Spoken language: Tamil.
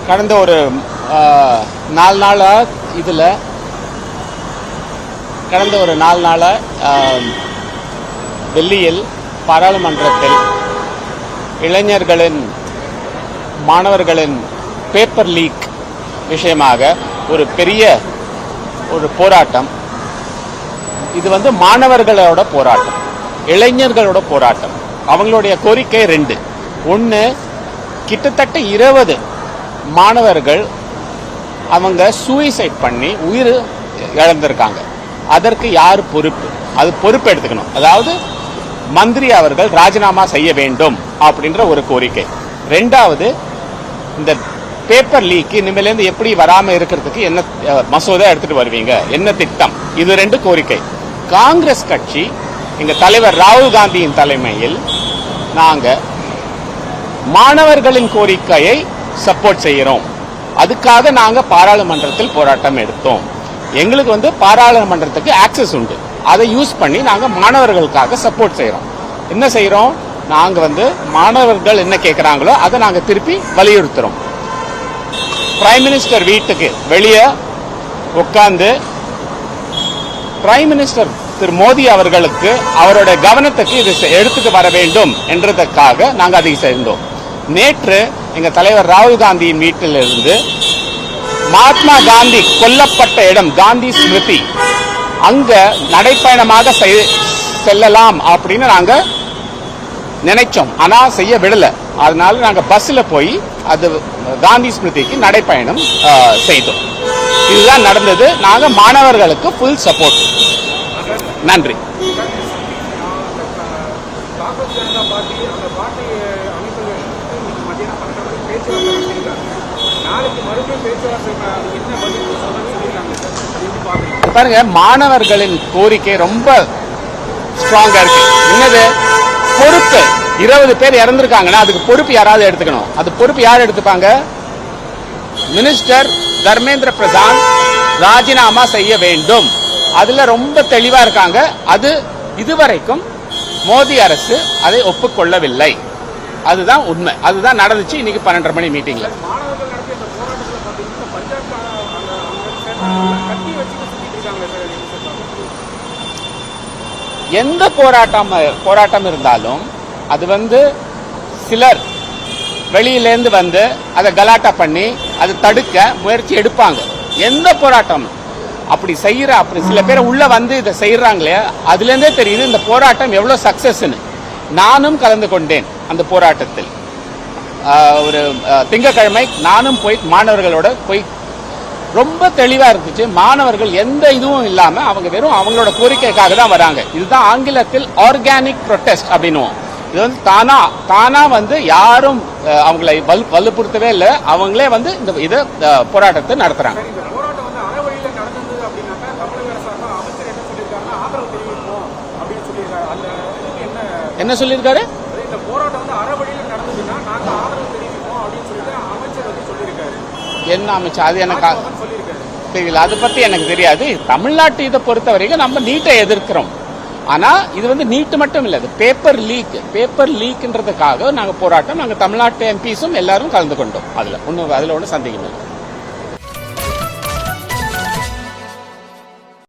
கடந்த ஒரு 4 நாளா இதில் கடந்த ஒரு 4 நாளா டெல்லியில் பாராளுமன்றத்தில் இளைஞர்களின் மாணவர்களின் பேப்பர் லீக் விஷயமாக ஒரு பெரிய ஒரு போராட்டம். இது மாணவர்களோட போராட்டம், இளைஞர்களோட போராட்டம். அவங்களுடைய கோரிக்கை 2. ஒன்று, கிட்டத்தட்ட 20 மாணவர்கள் அவங்க சூசைட் பண்ணி உயிர் இழந்திருக்காங்க. அதற்கு யார் பொறுப்பு? அது பொறுப்பு எடுத்துக்கணும். அதாவது மந்திரி அவர்கள் ராஜினாமா செய்ய வேண்டும் அப்படின்ற ஒரு கோரிக்கை. 2வது, இந்த பேப்பர் லீக் இனிமேலேருந்து எப்படி வராம இருக்கிறதுக்கு என்ன மசோதா எடுத்துட்டு வருவீங்க, என்ன திட்டம்? இது 2 கோரிக்கை. காங்கிரஸ் கட்சி எங்க தலைவர் ராகுல் காந்தியின் தலைமையில் நாங்க மாணவர்களின் கோரிக்கையை சப்போர்ட் செய்யறோம். அதுக்காக நாங்க பாராளுமன்றத்தில் போராட்டம் எடுத்தோம். எங்களுக்கு பாராளுமன்றத்துக்கு ஆக்சஸ் உண்டு. அதை யூஸ் பண்ணி நாங்க மாணவர்களுக்காக சப்போர்ட் செய்யறோம். என்ன செய்யறோம்? நாங்க மாணவர்கள் என்ன கேட்கிறாங்களோ அதை நாங்க திருப்பி வலியுறுத்துறோம். பிரைம் மினிஸ்டர் வீட்டுக்கு வெளியே உட்கார்ந்து பிரைம் மினிஸ்டர் திரு மோடி அவர்களுக்கு அவருடைய கவனத்துக்கு இது எடுத்துட்டு வர வேண்டும் என்றதற்காக நாங்கள் அதை செய்தோம். நேற்று எங்க தலைவர் ராகுல் காந்தியின் வீட்டிலிருந்து மகாத்மா காந்தி கொல்லப்பட்ட இடம் காந்தி ஸ்மிருதி அங்க நடைப்பயணமாக செல்லலாம் அப்படின்னு நாங்க நினைச்சோம். ஆனா செய்ய விடல. அதனால நாங்க பஸ்ல போய் அது காந்தி ஸ்மிருதிக்கு நடைப்பயணம் செய்தோம். இதுதான் நடந்தது. நாங்க மாணவர்களுக்கு ஃபுல் சப்போர்ட். நன்றி. பாருங்க, மாணவர்களின் கோரிக்கை ரொம்ப ஸ்ட்ராங்கா இருக்கு. என்னது பொறுப்பு? 20 பேர் இறந்திருக்காங்கன்னா அதுக்கு பொறுப்பு யாராவது எடுத்துக்கணும். அது பொறுப்பு யார் எடுத்துப்பாங்க? மினிஸ்டர் தர்மேந்திர பிரதான் ராஜினாமா செய்ய வேண்டும். அதுல ரொம்ப தெளிவா இருக்காங்க. அது இதுவரைக்கும் மோடி அரசு அதை ஒப்புக்கொள்ளவில்லை. அதுதான் உண்மை. அதுதான் நடந்துச்சு இன்னைக்கு 12:30 மணி மீட்டிங்ல. எந்த போராட்டம் இருந்தாலும் அது சிலர் வெளியிலேருந்து அதை கலாட்டா பண்ணி அதை தடுக்க முயற்சி எடுப்பாங்க. எந்த போராட்டம் அப்படி சில பேர் உள்ள இதை செய்யறாங்களே, அதுல இருந்தே தெரியுது இந்த போராட்டம் எவ்வளவு சக்சஸ்ன்னு. நானும் கலந்து கொண்டேன் அந்த போராட்டத்தில். ஒரு திங்கட்கிழமை நானும் போய் மாணவர்களோட போய் ரொம்ப தெளிவா இருந்துச்சு. மாணவர்கள் எந்த இதுவும் இல்லாம அவங்க வெறும் அவங்களோட கோரிக்கைக்காக தான் வராங்க. இதுதான் ஆங்கிலத்தில் ஆர்கானிக் ப்ரொடெஸ்ட் அப்படின்னுவோம். இது தானா யாரும் அவங்களை வலுப்படுத்தவே இல்லை. அவங்களே இந்த இதை போராட்டத்தை நடத்துறாங்க. என்ன சொல்லியிருக்காரு? என்ன அமைச்சர்? அது எனக்கு தெரியல. அதை பத்தி எனக்கு தெரியாது. தமிழ்நாட்டு இதை பொறுத்த வரைக்கும் நம்ம நீட்டை எதிர்க்கிறோம். ஆனா இது நீட்டு மட்டும் இல்ல, பேப்பர் லீக்ன்றதுக்காக நாங்க போராட்டம். நாங்க தமிழ்நாட்டு எம்பிஸும் எல்லாரும் கலந்து கொண்டோம். அதுல ஒன்னும் சந்தேகம் இல்லை.